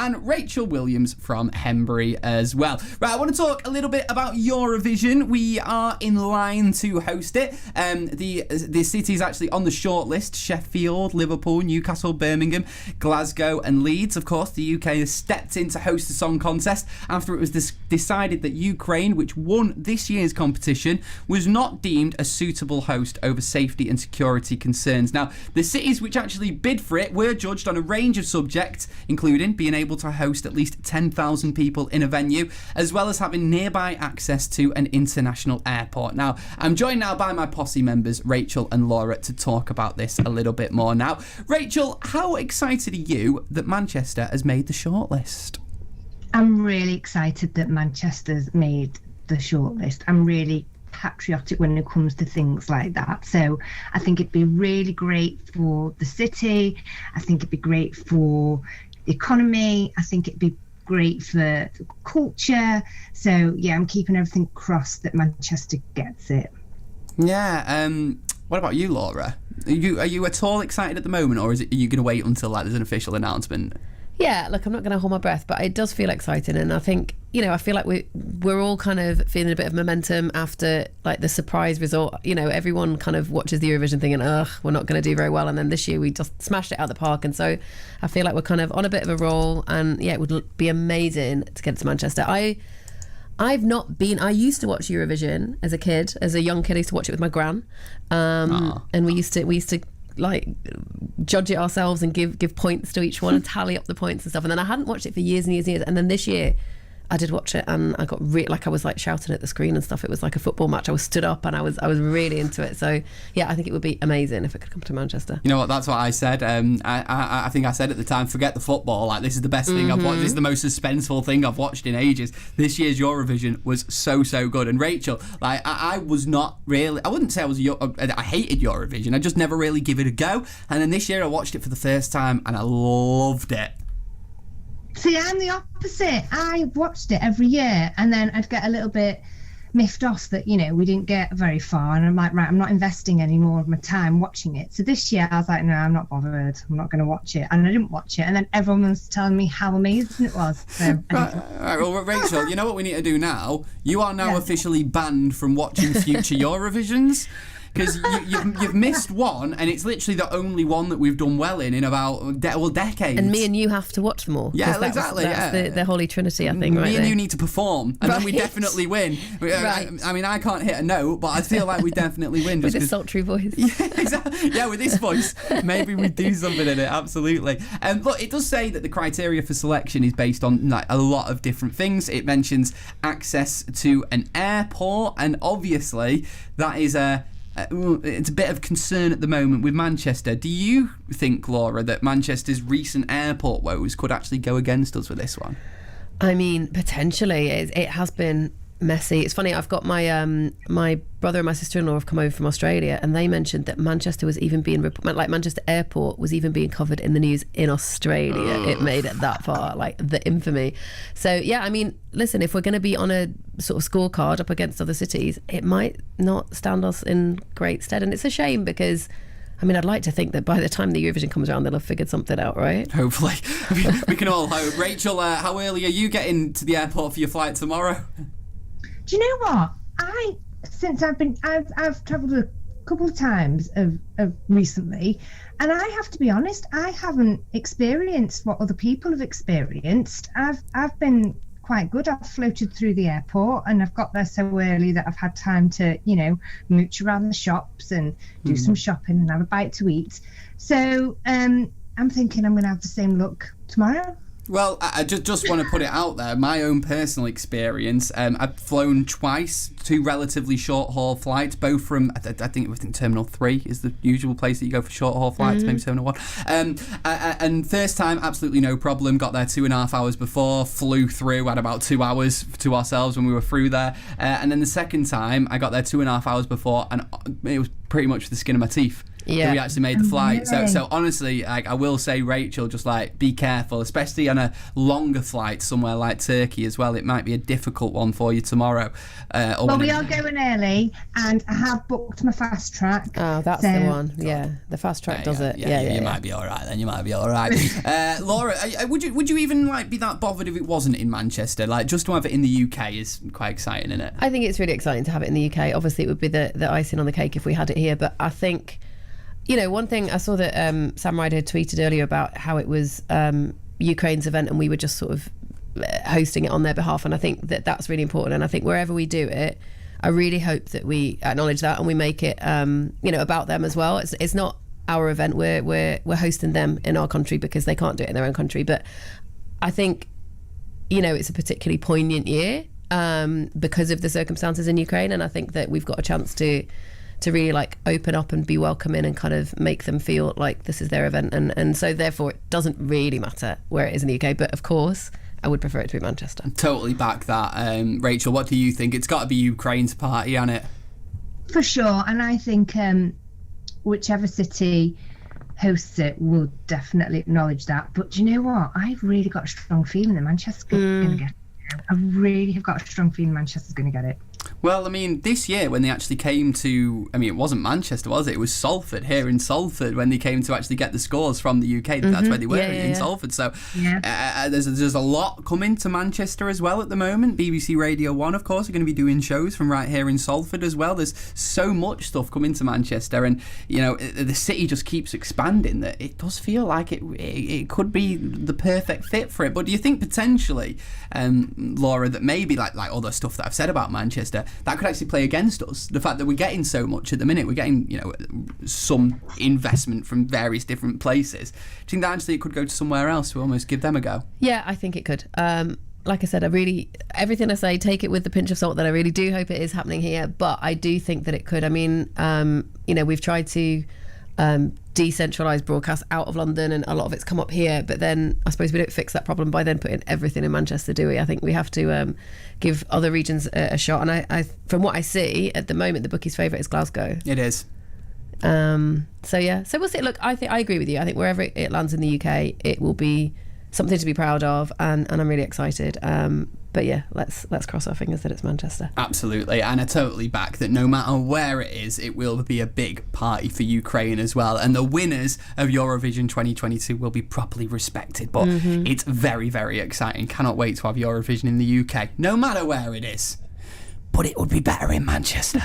and Rachel Williams from Henbury as well. Right, I want to talk a little bit about Eurovision. We are in line to host it. The cities actually on the shortlist: Sheffield, Liverpool, Newcastle, Birmingham, Glasgow and Leeds. Of course, the UK has stepped in to host the song contest after it was decided that Ukraine, which won this year's competition, was not deemed a suitable host over safety and security concerns. Now, the cities which actually bid for it were judged on a range of subjects, including being able to host at least 10,000 people in a venue, as well as having nearby access to an international airport. Now, I'm joined now by my posse members, Rachel and Laura, to talk about this a little bit more. Now, Rachel, how excited are you that Manchester has made the shortlist? I'm really excited that Manchester's made the shortlist. I'm really patriotic when it comes to things like that. So I think it'd be really great for the city. I think it'd be great for the economy. I think it'd be great for culture. So yeah, I'm keeping everything crossed that Manchester gets it. Yeah. What about you, Laura? Are you at all excited at the moment, or are you going to wait until there's an official announcement? Yeah, look, I'm not going to hold my breath, but it does feel exciting, and I think, I feel like we're all kind of feeling a bit of momentum after the surprise result. Everyone kind of watches the Eurovision thinking, we're not going to do very well, and then this year we just smashed it out of the park, and so I feel like we're kind of on a bit of a roll, and yeah, it would be amazing to get to Manchester. I used to watch Eurovision as a kid. As a young kid, I used to watch it with my gran, and we used to judge it ourselves and give points to each one and tally up the points and stuff. And then I hadn't watched it for years and years and years. And then this year I did watch it, and I got I was shouting at the screen and stuff. It was like a football match. I was stood up and I was really into it. So yeah, I think it would be amazing if it could come to Manchester. You know what? That's what I said. I think I said at the time, forget the football. This is the best thing I've watched. This is the most suspenseful thing I've watched in ages. This year's Eurovision was so good. And Rachel, I was not really. I wouldn't say I hated Eurovision. I just never really give it a go. And then this year I watched it for the first time and I loved it. See, I'm the opposite. I watched it every year, and then I'd get a little bit miffed off that, we didn't get very far, and I'm like, right, I'm not investing any more of my time watching it. So this year I was like, no, I'm not bothered. I'm not going to watch it. And I didn't watch it, and then everyone was telling me how amazing it was. So, right, well, Rachel, you know what we need to do now? You are now officially banned from watching future Eurovisions. Because you've missed one, and it's literally the only one that we've done well in about decades. And me and you have to watch them all. Yeah, exactly. That's the holy trinity, I think. Me and you need to perform, and then we definitely win. Right. I mean, I can't hit a note, but I feel like we definitely win. With this sultry voice. Yeah, exactly. Yeah, with this voice, maybe we do something in it. Absolutely. Look, it does say that the criteria for selection is based on a lot of different things. It mentions access to an airport, and obviously that is it's a bit of concern at the moment with Manchester. Do you think, Laura, that Manchester's recent airport woes could actually go against us for this one? I mean, potentially. It has been messy. It's funny, I've got my my brother and my sister-in-law have come over from Australia, and they mentioned that Manchester was even being Manchester Airport was even being covered in the news in Australia. It made it that far, the infamy. So yeah, I mean, listen, if we're going to be on a sort of scorecard up against other cities, it might not stand us in great stead, and it's a shame because I'd like to think that by the time the Eurovision comes around, they'll have figured something out, right? Hopefully. We can all hope. Rachel, how early are you getting to the airport for your flight tomorrow? Do you know what? I've travelled a couple of times of recently, and I have to be honest, I haven't experienced what other people have experienced. I've been quite good. I've floated through the airport, and I've got there so early that I've had time to, mooch around the shops and do some shopping and have a bite to eat. So I'm thinking I'm going to have the same look tomorrow. Well, I just want to put it out there, my own personal experience. I've flown twice, 2 relatively short-haul flights, both from, I think it was in Terminal 3 is the usual place that you go for short-haul flights, maybe Terminal 1. And first time, absolutely no problem, got there 2.5 hours before, flew through, had about 2 hours to ourselves when we were through there. And then the second time, I got there 2.5 hours bore, and it was pretty much the skin of my teeth. Yeah. that we actually made the flight. Really? So honestly, like, I will say, Rachel, just like be careful, especially on a longer flight somewhere like Turkey as well. It might be a difficult one for you tomorrow. Well, we are going early, and I have booked my fast track. Oh, that's the one. Yeah, the fast track does it. Yeah, you might be all right then. You might be all right. Laura, would you even like be that bothered if it wasn't in Manchester? Like, just to have it in the UK is quite exciting, isn't it? I think it's really exciting to have it in the UK. Obviously, it would be the icing on the cake if we had it here. But I think, you know, one thing I saw that Sam Ryder had tweeted earlier about how it was Ukraine's event and we were just sort of hosting it on their behalf. And I think that that's really important. And I think wherever we do it, I really hope that we acknowledge that and we make it, you know, about them as well. It's not our event. We're hosting them in our country because they can't do it in their own country. But I think, you know, it's a particularly poignant year because of the circumstances in Ukraine, and I think that we've got a chance to really like open up and be welcoming and kind of make them feel like this is their event, and so therefore it doesn't really matter where it is in the UK. But of course, I would prefer it to be Manchester. Totally back that. Rachel, what do you think? It's got to be Ukraine's party, hasn't it? For sure, and I think whichever city hosts it will definitely acknowledge that. But do you know what? I've really got a strong feeling that Manchester's going to get it. I really have got a strong feeling Manchester's going to get it. Well, I mean, this year when they actually came to, I mean, it wasn't Manchester, was it? It was Salford, here in Salford, when they came to actually get the scores from the UK. That's where they were, in Salford. So there's a lot coming to Manchester as well at the moment. BBC Radio 1, of course, are going to be doing shows from right here in Salford as well. There's so much stuff coming to Manchester, and, you know, the city just keeps expanding that it does feel like it could be the perfect fit for it. But do you think potentially, Laura, that maybe like other stuff that I've said about Manchester, that could actually play against us? The fact that we're getting so much at the minute, we're getting, you know, some investment from various different places. Do you think that actually it could go to somewhere else to almost give them a go? Yeah, I think it could. Like I said, everything I say, take it with the pinch of salt, that I really do hope it is happening here, but I do think that it could. I mean, you know, we've tried to decentralised broadcast out of London, and a lot of it's come up here, but then I suppose we don't fix that problem by then putting everything in Manchester, do we? I think we have to give other regions a shot, and I from what I see at the moment, the bookies' favourite is Glasgow. It is. So we'll see. Look, I agree with you. I think wherever it lands in the UK, it will be something to be proud of, and I'm really excited. But yeah, let's cross our fingers that it's Manchester. Absolutely, and I totally back that no matter where it is, it will be a big party for Ukraine as well, and the winners of Eurovision 2022 will be properly respected. But it's very, very exciting. Cannot wait to have Eurovision in the UK, no matter where it is. But it would be better in Manchester.